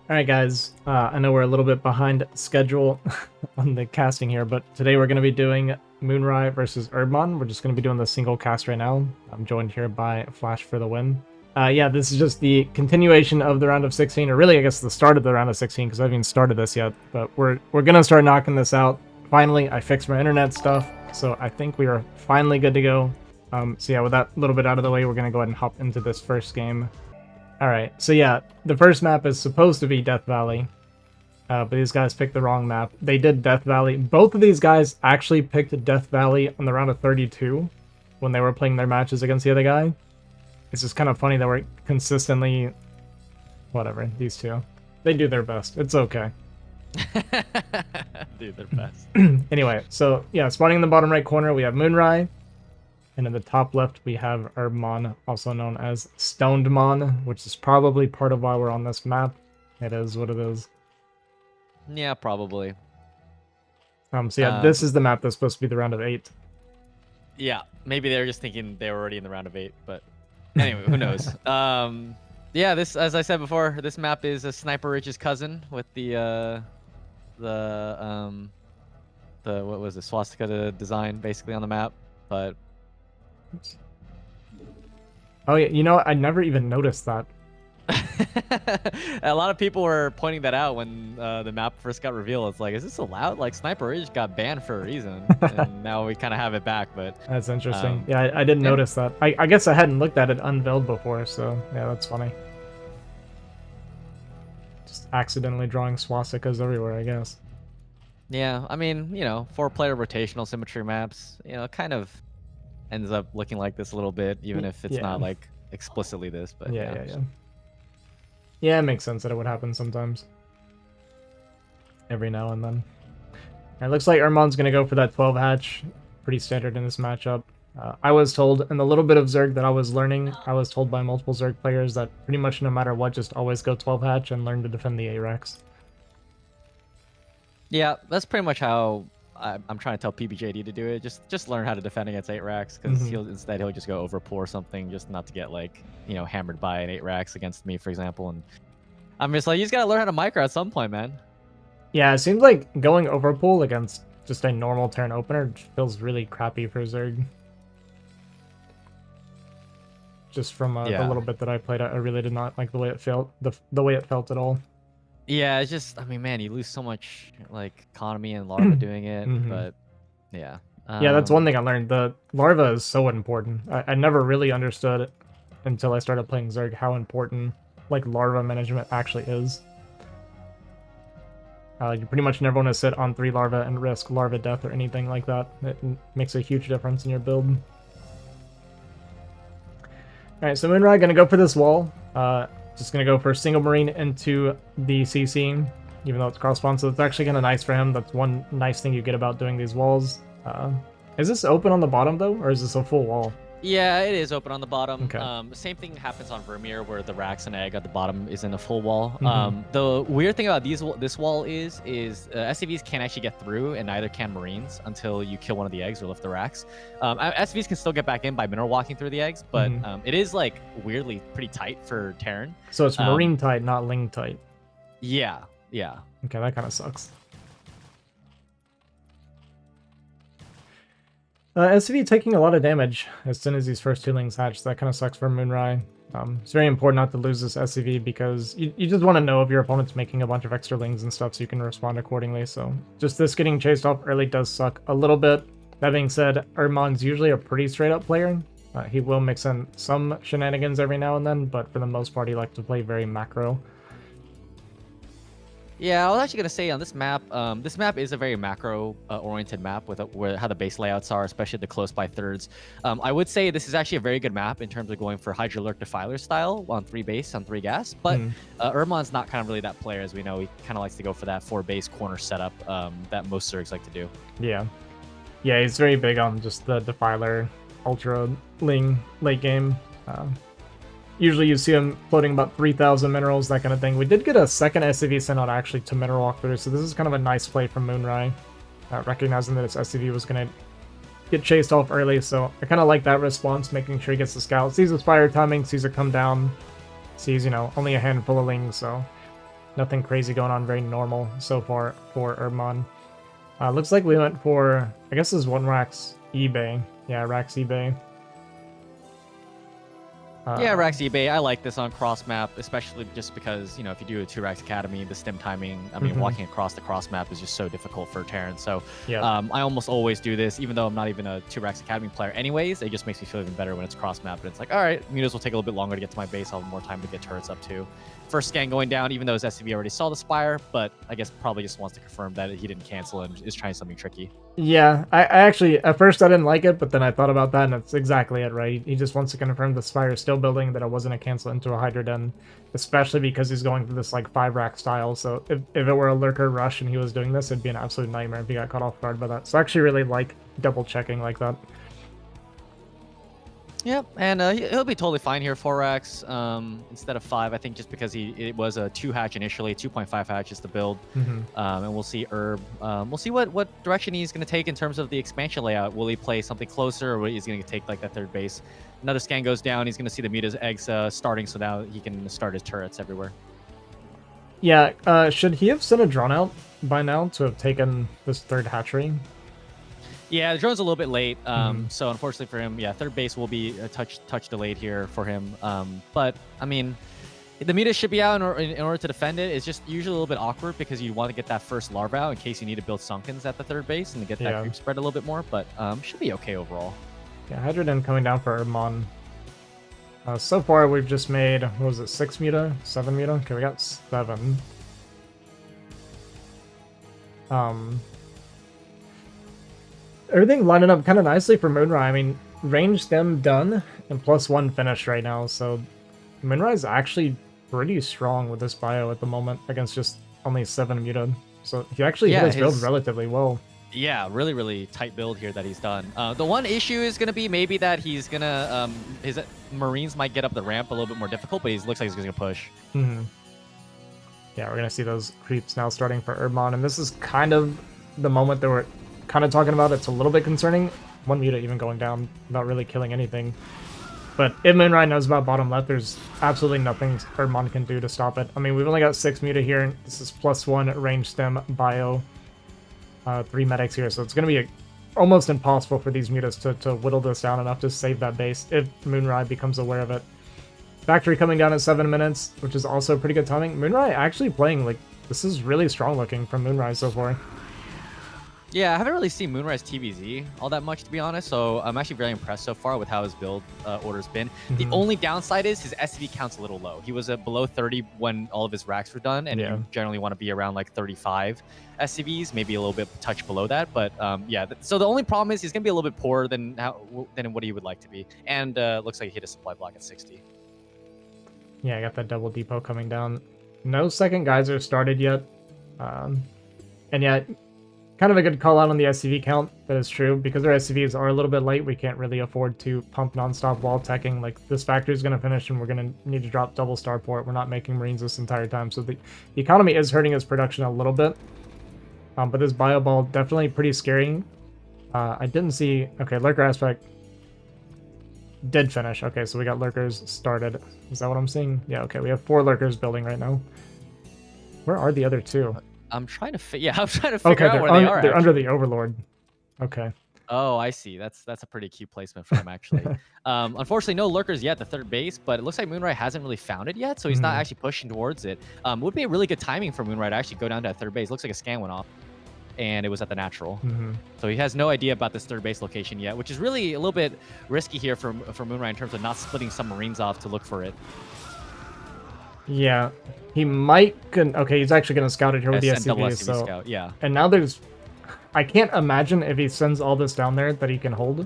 Alright guys, I know we're a little bit behind schedule on the casting here, but today we're going to be doing Moonrai versus Herbmon. We're just going to be doing the single cast right now. I'm joined here by Flash for the win. Yeah, this is just the continuation of the round of 16, or really I guess the start of the round of 16, because I haven't even started this yet, but we're going to start knocking this out. Finally, I fixed my internet stuff, so I think we are finally good to go. So yeah, with that little bit out of the way, we're going to go ahead and hop into this first game. Alright, so yeah, the first map is supposed to be Death Valley, but these guys picked the wrong map. They did Death Valley. Both of these guys actually picked Death Valley on the round of 32 when they were playing their matches against the other guy. It's just kind of funny that we're consistently... Whatever, these two. They do their best. It's okay. Do their best. Anyway, so yeah, spawning in the bottom right corner, we have Moonrai. And in the top left, we have Herbmon, also known as Stonedmon, which is probably part of why we're on this map. It is what it is. Yeah, probably. So yeah, this is the map that's supposed to be the round of 8. Yeah, maybe they were just thinking they were already in the round of 8, but anyway, who knows? Yeah, this, as I said before, this map is a Sniper Ridge's cousin with the what was it, swastika design basically on the map, but. Oh yeah, you know what? I never even noticed that. A lot of people were pointing that out when the map first got revealed. It's like, is this allowed? Like, Sniper Ridge got banned for a reason, and now we kind of have it back. But that's interesting. Yeah, I didn't notice that. I guess I hadn't looked at it unveiled before, so yeah, that's funny. Just accidentally drawing swastikas everywhere, I guess. Yeah, I mean, you know, 4-player rotational symmetry maps, you know, kind of ends up looking like this a little bit, even if it's not like explicitly this. But yeah. Yeah, it makes sense that it would happen sometimes. Every now and then. It looks like Herbmon's going to go for that 12 hatch. Pretty standard in this matchup. I was told, in the little bit of Zerg that I was learning, I was told by multiple Zerg players that pretty much no matter what, just always go 12 hatch and learn to defend the A-Rex. Yeah, that's pretty much how I'm trying to tell PBJD to do it. Just learn how to defend against 8-Rax, because he'll just go overpull or something, just not to get, like, you know, hammered by an 8-Rax against me, for example. And I'm just like, you just gotta learn how to micro at some point, man. Yeah, it seems like going overpull against just a normal turn opener feels really crappy for Zerg. Just from the little bit that I played, I really did not like the way it felt. The way it felt at all. Yeah, it's just, I mean, man, you lose so much, like, economy and larva doing it, but yeah. Yeah, that's one thing I learned. The larva is so important. I never really understood it until I started playing Zerg how important, like, larva management actually is. You pretty much never want to sit on 3 larva and risk larva death or anything like that. It makes a huge difference in your build. Alright, so Moonrai gonna go for this wall. Just going to go for a single marine into the CC, even though it's cross-spawn, so it's actually kind of nice for him. That's one nice thing you get about doing these walls. Is this open on the bottom, though, or is this a full wall? Yeah, it is open on the bottom. Okay. Same thing happens on Vermeer, where the Rax and Egg at the bottom is in a full wall. The weird thing about this wall is SCVs can't actually get through, and neither can Marines until you kill one of the eggs or lift the Rax. SCVs can still get back in by mineral walking through the eggs, but it is, like, weirdly pretty tight for Terran. So it's Marine tight, not Ling tight. Yeah. Okay, that kind of sucks. SCV taking a lot of damage as soon as these first 2 Lings hatch. That kind of sucks for Moonrai. It's very important not to lose this SCV because you just want to know if your opponent's making a bunch of extra Lings and stuff so you can respond accordingly. So just this getting chased off early does suck a little bit. That being said, Herbmon's usually a pretty straight up player. He will mix in some shenanigans every now and then, but for the most part he likes to play very macro. Yeah, I was actually going to say on this map is a very macro-oriented map with how the base layouts are, especially the close-by thirds. I would say this is actually a very good map in terms of going for Hydrolurk Defiler style on 3 base, on 3 gas, but Herbmon's not kind of really that player, as we know. He kind of likes to go for that 4 base corner setup that most Zergs like to do. Yeah, he's very big on just the Defiler Ultra Ling late game. Usually you see him floating about 3,000 minerals, that kind of thing. We did get a second SCV sent out actually to mineral walk through, so this is kind of a nice play from Moonrai, recognizing that his SCV was going to get chased off early, so I kind of like that response, making sure he gets the scout, sees his fire timing, sees it come down, sees, you know, only a handful of Lings, so Nothing crazy going on, very normal so far for Herbmon. Looks like we went for, I guess this is one Rax eBay. Yeah, Rax eBay. Yeah, Rax eBay. I like this on cross map, especially just because, you know, if you do a 2 Rax Academy, the stim timing, I mean, walking across the cross map is just so difficult for Terran. So Yeah. I almost always do this, even though I'm not even a 2 Rax Academy player anyways. It just makes me feel even better when it's cross map. And it's like, all right, mutas will take a little bit longer to get to my base. I'll have more time to get turrets up too. First scan going down, even though his SCV already saw the Spire, but I guess probably just wants to confirm that he didn't cancel and is trying something tricky. Yeah, I actually, at first I didn't like it, but then I thought about that, and it's exactly it, right? He just wants to confirm the Spire is still building, that it wasn't a cancel into a Hydra Den, especially because he's going for this, like, 5-rack style, so if it were a Lurker rush and he was doing this, it'd be an absolute nightmare if he got caught off guard by that. So I actually really like double-checking like that. Yep, and he'll be totally fine here, 4x instead of 5. I think just because it was a 2 hatch initially, 2.5 hatch is the build, and we'll see Herb. We'll see what direction he's going to take in terms of the expansion layout. Will he play something closer, or is he going to take like that third base? Another scan goes down. He's going to see the Muta's eggs starting, so now he can start his turrets everywhere. Yeah, should he have sent a drone out by now to have taken this third hatchery? Yeah, the drone's a little bit late, so unfortunately for him, yeah, third base will be a touch delayed here for him. But I mean, the Muta should be out in order to defend it. It's just usually a little bit awkward because you want to get that first larva out in case you need to build Sunkens at the third base and to get that creep spread a little bit more. But should be okay overall. Yeah, Hydra Den coming down for Herbmon. So far, we've just made, what was it, 6 Muta? 7 Muta? Okay, we got 7. Everything lining up kind of nicely for Moonrai. I mean, range stem done and +1 finish right now, so Moonrai's actually pretty strong with this bio at the moment against just only 7 Muta. So he actually hit his build relatively well. Yeah, really tight build here that he's done. The one issue is going to be maybe that he's going to, his Marines might get up the ramp a little bit more difficult, but he looks like he's going to push. Yeah, we're going to see those creeps now starting for Herbmon, and this is kind of the moment that we're kind of talking about. It's a little bit concerning. 1 Muta even going down, not really killing anything. But if Moonrai knows about bottom left, there's absolutely nothing Herbmon can do to stop it. I mean, we've only got 6 Muta here. This is +1 range stem bio. 3 medics here, so it's going to be almost impossible for these mutas to whittle this down enough to save that base if Moonrai becomes aware of it. Factory coming down at 7 minutes, which is also pretty good timing. Moonrai actually playing, like, this is really strong looking from Moonrai so far. Yeah, I haven't really seen Moonrise TBZ all that much, to be honest, so I'm actually very impressed so far with how his build order's been. The only downside is his SCV count's a little low. He was below 30 when all of his racks were done, and you generally want to be around like 35 SCVs, maybe a little bit touch below that, but yeah, so the only problem is he's going to be a little bit poorer than what he would like to be, and looks like he hit a supply block at 60. Yeah, I got that double depot coming down. No second geyser started yet, and yet kind of a good call out on the SCV count. That is true, because our SCVs are a little bit late. We can't really afford to pump nonstop wall teching. Like, this factory is going to finish and we're going to need to drop double starport. We're not making Marines this entire time, so the economy is hurting his production a little bit. But this bio ball definitely pretty scary. I didn't see... Okay, Lurker aspect did finish. Okay, so we got Lurkers started. Is that what I'm seeing? Yeah, okay, we have 4 Lurkers building right now. Where are the other 2? I'm trying to figure out where they are. They're under the Overlord. Okay. Oh, I see. That's a pretty cute placement for him, actually. Unfortunately, no lurkers yet at the third base, but it looks like Moonrai hasn't really found it yet, so he's not actually pushing towards it. Would be a really good timing for Moonrai to actually go down to that third base. Looks like a scan went off, and it was at the natural. So he has no idea about this third base location yet, which is really a little bit risky here for Moonrai in terms of not splitting some Marines off to look for it. Yeah, he might. Okay, he's actually going to scout it here with the SCV. So, scout, yeah. And now there's... I can't imagine if he sends all this down there that he can hold.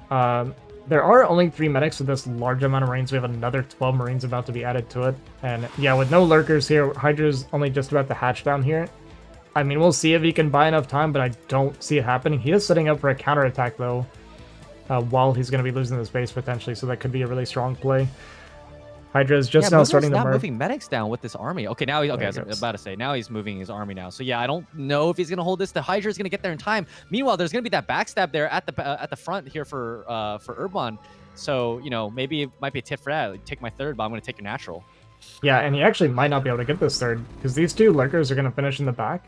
There are only 3 medics with this large amount of Marines. We have another 12 Marines about to be added to it. And yeah, with no lurkers here, Hydra's only just about to hatch down here. I mean, we'll see if he can buy enough time, but I don't see it happening. He is setting up for a counterattack, though, while he's going to be losing this base, potentially. So that could be a really strong play. Hydra is just now starting to moving medics down with this army. Okay, now I was about to say, now he's moving his army now. So yeah, I don't know if he's gonna hold this. The Hydra is gonna get there in time. Meanwhile, there's gonna be that backstab there at the front here for Herbmon. So you know, maybe it might be a tip for that. Like, take my third, but I'm gonna take your natural. Yeah, and he actually might not be able to get this third, because these two lurkers are going to finish in the back.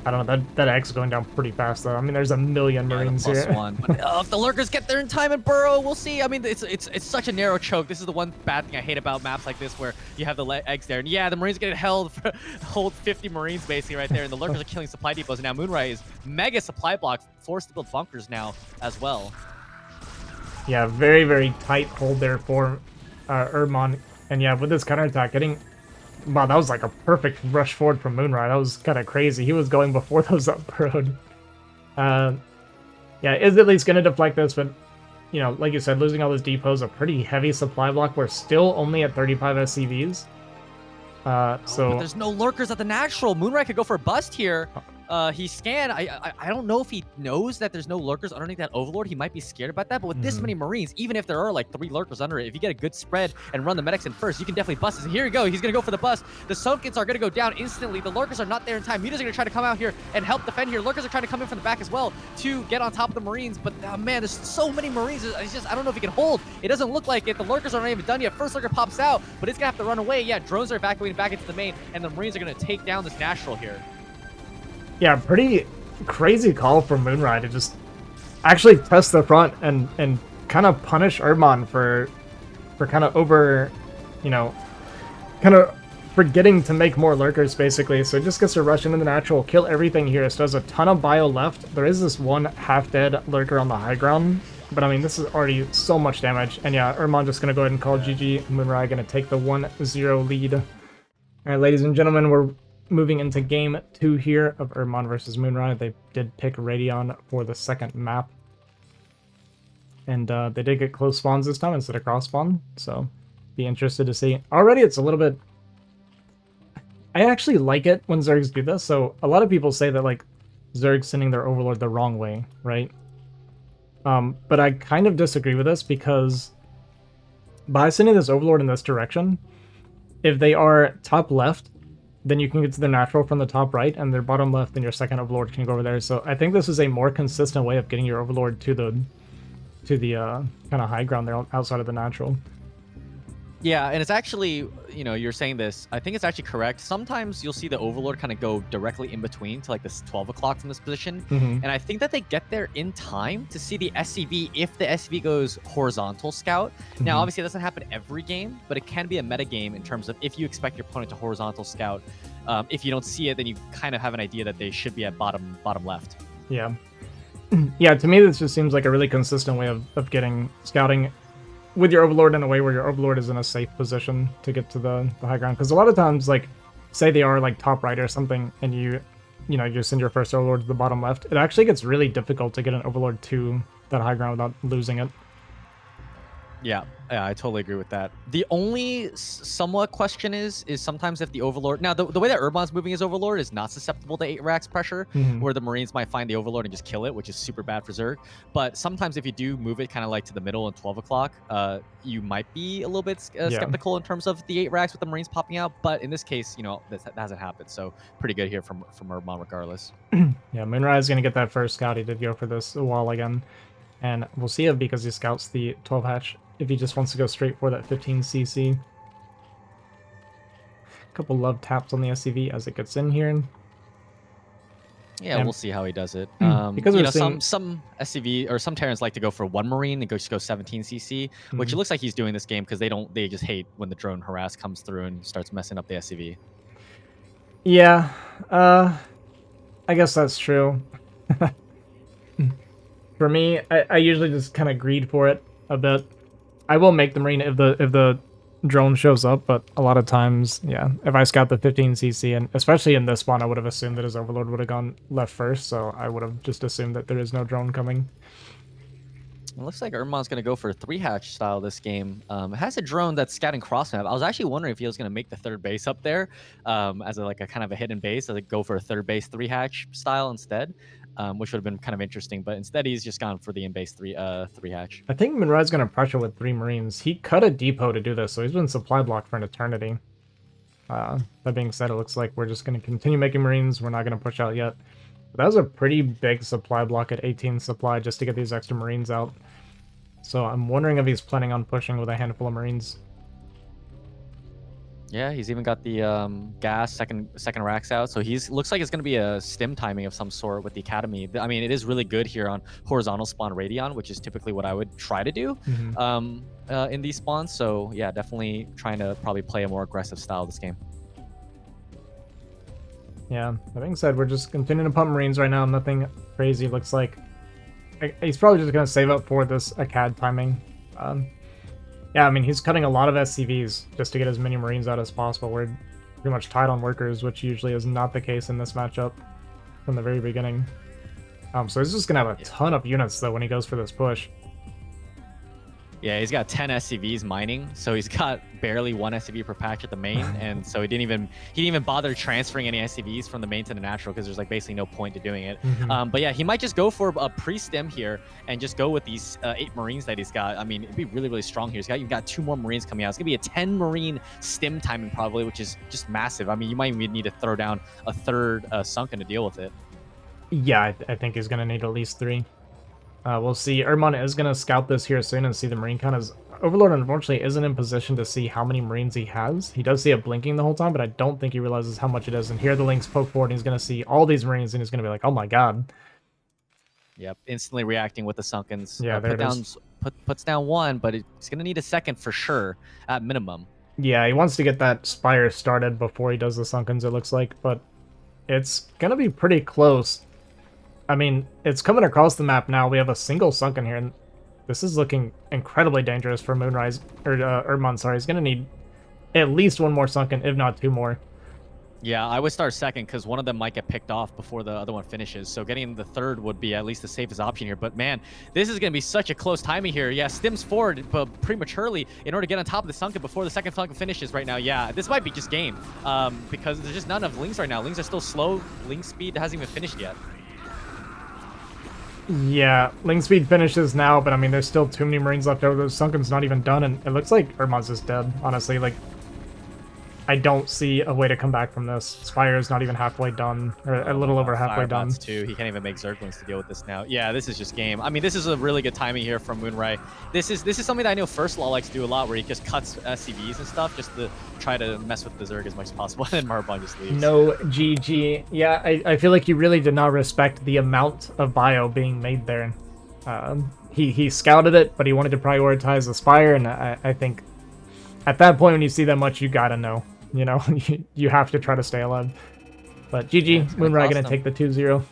I don't know, that egg's going down pretty fast, though. I mean, there's a million Yeah, the Marines plus here. one. But if the lurkers get there in time and burrow, we'll see. I mean, it's such a narrow choke. This is the one bad thing I hate about maps like this, where you have the eggs there. And yeah, the Marines get held for hold 50 Marines basically right there, and the lurkers are killing supply depots. And now Moonrai is mega supply block, forced to build bunkers now as well. Yeah, very, very tight hold there for Herbmon. And yeah, with this counterattack, getting... Wow, that was like a perfect rush forward from Moonrai. That was kind of crazy. He was going before those up burrowed. Yeah, is at least going to deflect this, but, you know, like you said, losing all those depots, a pretty heavy supply block. We're still only at 35 SCVs. So but there's no lurkers at the natural. Moonrai could go for a bust here. He scanned. I don't know if he knows that there's no lurkers underneath that Overlord. He might be scared about that. But with this many Marines, even if there are like 3 lurkers under it, if you get a good spread and run the medics in first, you can definitely bust it. Here we go. He's gonna go for the bust. The Sunkens are gonna go down instantly. The lurkers are not there in time. Muta's gonna try to come out here and help defend here. Lurkers are trying to come in from the back as well to get on top of the Marines. But man, there's so many Marines. It's just I don't know if he can hold. It doesn't look like it. The lurkers aren't even done yet. First lurker pops out, but it's gonna have to run away. Yeah, drones are evacuating back into the main, and the Marines are gonna take down this natural here. yeah, pretty crazy call from Moonrai to just actually test the front and kind of punish Herbmon for kind of over, you know, kind of forgetting to make more lurkers, basically. So it just gets to rush into the natural, kill everything here. So there's a ton of bio left. There is this one half-dead lurker on the high ground, but I mean, this is already so much damage. And yeah, Herbmon just going to go ahead and call GG. Moonrai going to take the 1-0 lead. All right, ladies and gentlemen, we're moving into game 2 here of Herbmon versus Moonrai. They did pick Radion for the second map. And they did get close spawns this time instead of cross spawn, so be interested to see. Already it's a little bit... I actually like it when Zergs do this, so a lot of people say that, like, Zergs sending their Overlord the wrong way, right? But I kind of disagree with this, because by sending this Overlord in this direction, if they are top left, then you can get to their natural from the top right, and their bottom left, then your second Overlord can go over there. So I think this is a more consistent way of getting your Overlord to the kind of high ground there outside of the natural. Yeah, and it's actually, you know, you're saying this, I think it's actually correct. Sometimes you'll see the Overlord kind of go directly in between to like this 12 o'clock from this position. And I think that they get there in time to see the SCV if the SCV goes horizontal scout. Now, obviously, it doesn't happen every game, but it can be a meta game in terms of if you expect your opponent to horizontal scout. If you don't see it, then you kind of have an idea that they should be at bottom left. Yeah. Yeah, to me, this just seems like a really consistent way of getting scouting with your Overlord in a way where your Overlord is in a safe position to get to the high ground. Because a lot of times, like, say they are like top right or something, and you send your first Overlord to the bottom left, it actually gets really difficult to get an Overlord to that high ground without losing it. Yeah, I totally agree with that. The only somewhat question is sometimes if the Overlord... Now, the way that Herbmon's moving his Overlord is not susceptible to 8 racks pressure, where the Marines might find the Overlord and just kill it, which is super bad for Zerg. But sometimes if you do move it kind of like to the middle and 12 o'clock, you might be a little bit skeptical in terms of the 8 racks with the Marines popping out. But in this case, you know, that hasn't happened. So pretty good here from Herbmon regardless. Yeah, Moonrai is going to get that first scout. He did go for this wall again. And we'll see it because he scouts the 12 hatch if he just wants to go straight for that 15cc. A couple love taps on the SCV as it gets in here. Yeah, and we'll see how he does it. Because you know, some SCV or some Terrans like to go for one Marine and just go 17cc, which it looks like he's doing this game because they just hate when the drone harass comes through and starts messing up the SCV. Yeah, I guess that's true. For me, I usually just kind of greed for it a bit. I will make the Marine if the drone shows up, but a lot of times, yeah, if I scout the 15cc, and especially in this spawn, I would have assumed that his Overlord would have gone left first, so I would have just assumed that there is no drone coming. It looks like Herbmon's going to go for a 3-hatch style this game. It has a drone that's scouting cross map. I was actually wondering if he was going to make the third base up there as a kind of a hidden base, so go for a third base 3-hatch style instead. Which would have been kind of interesting, but instead he's just gone for the in-base 3-hatch. I think Moonrai's going to pressure with 3 Marines. He cut a depot to do this, so he's been supply blocked for an eternity. That being said, it looks like we're just going to continue making Marines. We're not going to push out yet. But that was a pretty big supply block at 18 supply just to get these extra Marines out. So I'm wondering if he's planning on pushing with a handful of Marines. Yeah, he's even got the gas second racks out. So he's looks like it's gonna be a stim timing of some sort with the academy. I mean, it is really good here on horizontal spawn Radion, which is typically what I would try to do Hmm. in these spawns. So yeah, definitely trying to probably play a more aggressive style this game. Yeah, that being said, we're just continuing to pump Marines right now. Nothing crazy looks like. He's probably just going to save up for this ACAD timing. Yeah, I mean, he's cutting a lot of SCVs just to get as many Marines out as possible. We're pretty much tied on workers, which usually is not the case in this matchup from the very beginning. So he's just going to have a ton of units, though, when he goes for this push. Yeah, he's got 10 SCVs mining, so he's got barely 1 SCV per patch at the main, and so he didn't even bother transferring any SCVs from the main to the natural because there's like basically no point to doing it. But yeah, he might just go for a pre-stim here and just go with these 8 Marines that he's got. I mean, it'd be really, really strong here. You've got 2 more Marines coming out. It's gonna be a 10 Marine stim timing probably, which is just massive. I mean, you might even need to throw down a third Sunken to deal with it. Yeah, I think he's going to need at least 3. We'll see. Herbmon is going to scout this here soon and see the Marine count. As Overlord unfortunately isn't in position to see how many Marines he has. He does see it blinking the whole time, but I don't think he realizes how much it is. And here the Lynx poke forward, and he's going to see all these Marines, and he's going to be like, oh my god. Yep, instantly reacting with the Sunkens. Yeah, there it is. Puts down 1, but he's going to need a second for sure, at minimum. Yeah, he wants to get that Spire started before he does the Sunkens, it looks like, but it's going to be pretty close. I mean, it's coming across the map now. We have a single Sunken here, and this is looking incredibly dangerous for Moonrise, or Herbmon, sorry. He's going to need at least 1 more Sunken, if not 2 more. Yeah, I would start second because one of them might get picked off before the other one finishes. So getting the third would be at least the safest option here. But man, this is going to be such a close timing here. Yeah, stims forward but prematurely in order to get on top of the Sunken before the second Sunken finishes right now. Yeah, this might be just game because there's just not enough Lings right now. Lings are still slow. Ling speed hasn't even finished yet. Yeah, Ling speed finishes now, but I mean, there's still too many Marines left over. The Sunken's not even done, and it looks like Herbmon's just dead, honestly. Like, I don't see a way to come back from this. Spire's not even halfway done, or a little over halfway done. Too. He can't even make Zerglings to deal with this now. Yeah, this is just game. I mean, this is a really good timing here from Moonrai. This is something that I know First Law likes to do a lot, where he just cuts SCVs and stuff just to try to mess with the Zerg as much as possible, and then Herbmon just leaves. No GG. Yeah, I feel like he really did not respect the amount of bio being made there. He scouted it, but he wanted to prioritize the Spire, and I think at that point when you see that much, you gotta know. You know, you have to try to stay alive. But GG, Moonrai gonna take the 2-0.